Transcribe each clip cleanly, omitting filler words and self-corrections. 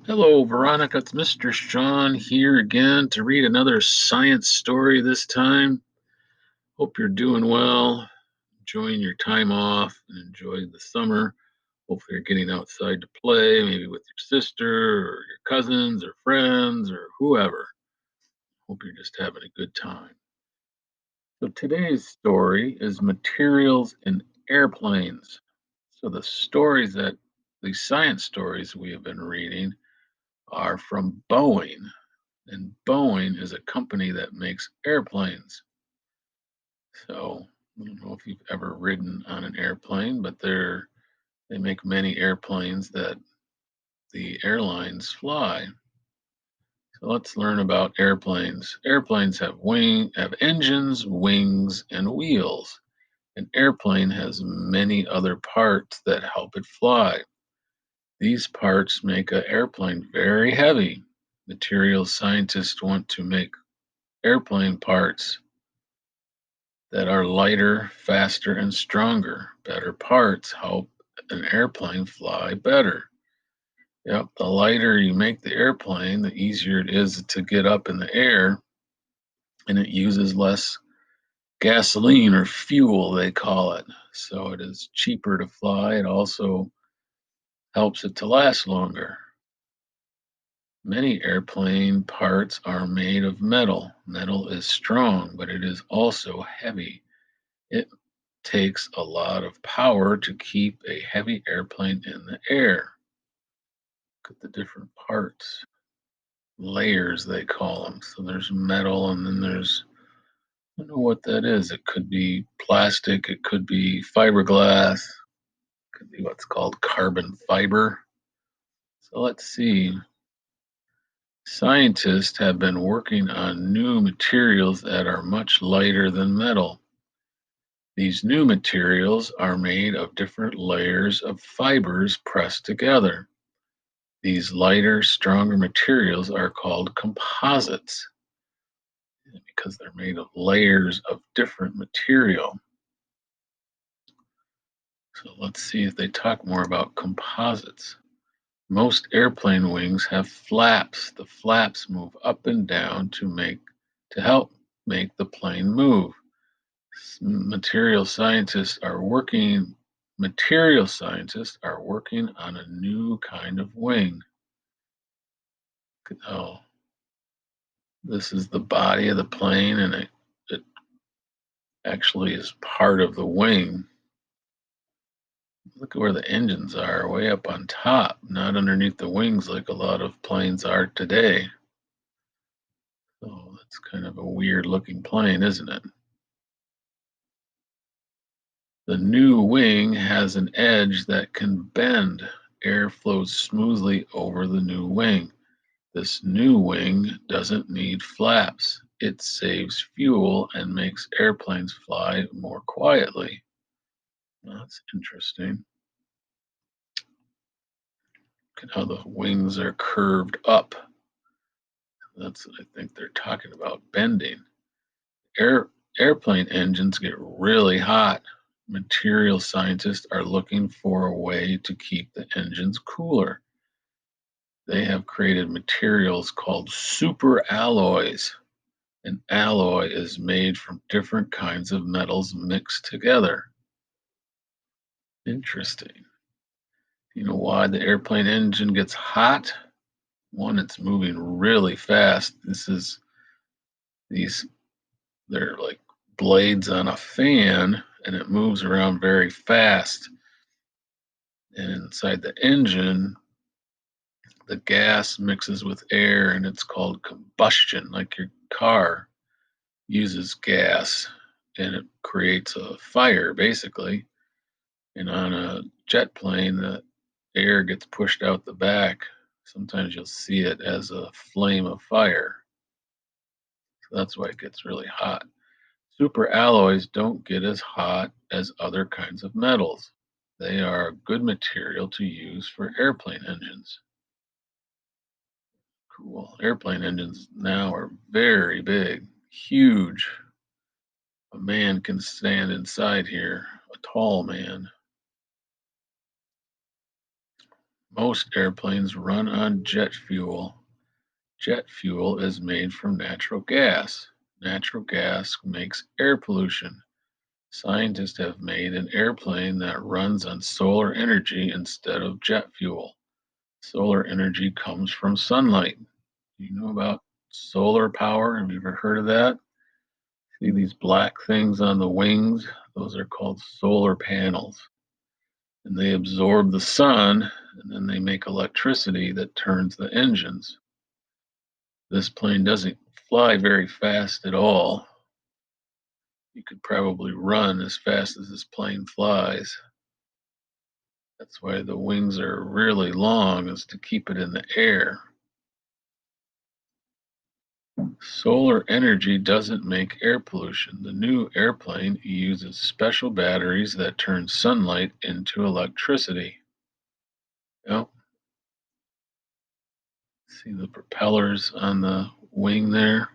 Hello, Veronica. It's Mr. Shawn here again to read another science story this time. Hope you're doing well, enjoying your time off, and enjoying the summer. Hopefully, you're getting outside to play, maybe with your sister or your cousins or friends or whoever. Hope you're just having a good time. So, today's story is materials in airplanes. So, these science stories we have been reading are from Boeing. And Boeing is a company that makes airplanes. So I don't know if you've ever ridden on an airplane, but they make many airplanes that the airlines fly. So let's learn about airplanes. Airplanes have engines, wings, and wheels. An airplane has many other parts that help it fly. These parts make an airplane very heavy. Materials scientists want to make airplane parts that are lighter, faster, and stronger. Better parts help an airplane fly better. Yep, the lighter you make the airplane, the easier it is to get up in the air, and it uses less gasoline or fuel, they call it. So it is cheaper to fly. It also helps it to last longer. Many airplane parts are made of metal. Metal is strong, but it is also heavy. It takes a lot of power to keep a heavy airplane in the air. Look at the different parts, layers they call them. So there's metal, and then I don't know what that is. It could be plastic, it could be fiberglass, it could be what's called carbon fiber. So let's see. Scientists have been working on new materials that are much lighter than metal. These new materials are made of different layers of fibers pressed together. These lighter, stronger materials are called composites because they're made of layers of different material. So let's see if they talk more about composites. Most airplane wings have flaps. The flaps move up and down to help make the plane move. Material scientists are working on a new kind of wing. Oh, this is the body of the plane, and it actually is part of the wing. Look at where the engines are, way up on top, not underneath the wings like a lot of planes are today. So that's kind of a weird looking plane, isn't it? The new wing has an edge that can bend. Air flows smoothly over the new wing. This new wing doesn't need flaps. It saves fuel and makes airplanes fly more quietly. That's interesting. Look at how the wings are curved up. That's what I think they're talking about, bending. Air Airplane engines get really hot. Material scientists are looking for a way to keep the engines cooler. They have created materials called super alloys. An alloy is made from different kinds of metals mixed together. Interesting. You know why the airplane engine gets hot? One, it's moving really fast. These They're like blades on a fan, and it moves around very fast. And inside the engine, the gas mixes with air, and it's called combustion. Like your car uses gas, and it creates a fire basically. And on a jet plane, the air gets pushed out the back. Sometimes you'll see it as a flame of fire. So that's why it gets really hot. Super alloys don't get as hot as other kinds of metals. They are a good material to use for airplane engines. Cool. Airplane engines now are very big, huge. A man can stand inside here, a tall man. Most airplanes run on jet fuel. Jet fuel is made from natural gas. Natural gas makes air pollution. Scientists have made an airplane that runs on solar energy instead of jet fuel. Solar energy comes from sunlight. Do you know about solar power? Have you ever heard of that? See these black things on the wings? Those are called solar panels. And they absorb the sun and then they make electricity that turns the engines. This plane doesn't fly very fast at all. You could probably run as fast as this plane flies. That's why the wings are really long, is to keep it in the air. Solar energy doesn't make air pollution. The new airplane uses special batteries that turn sunlight into electricity. Yep. See the propellers on the wing there?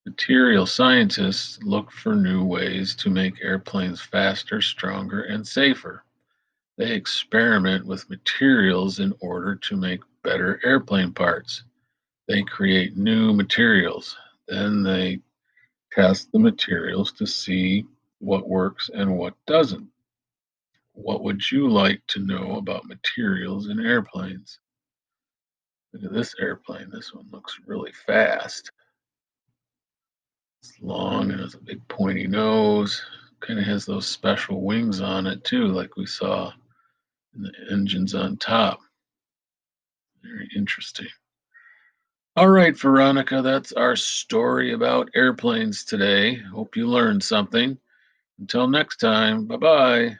Material scientists look for new ways to make airplanes faster, stronger, and safer. They experiment with materials in order to make better airplane parts. They create new materials. Then they test the materials to see what works and what doesn't. What would you like to know about materials in airplanes? Look at this airplane. This one looks really fast. It's long and has a big pointy nose. Kind of has those special wings on it too, like we saw in the engines on top. Very interesting. All right, Veronica, that's our story about airplanes today. Hope you learned something. Until next time, bye bye.